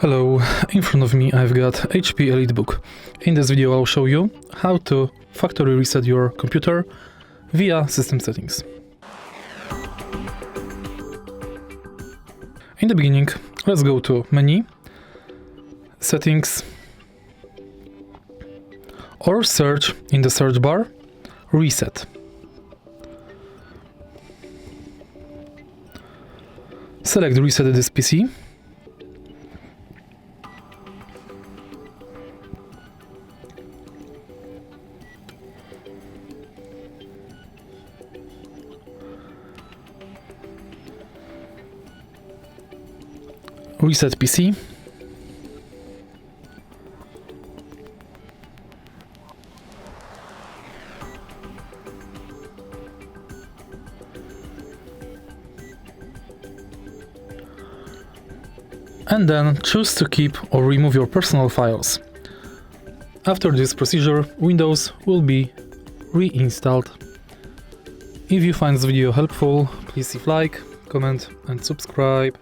Hello, in front of me I've got HP EliteBook. In this video I'll show you how to factory reset your computer via system settings. In the beginning, let's go to Menu, Settings, or search in the search bar, Reset. Select Reset this PC. Reset PC. And then choose to keep or remove your personal files. After this procedure, Windows will be reinstalled. If you find this video helpful, please leave like, comment and subscribe.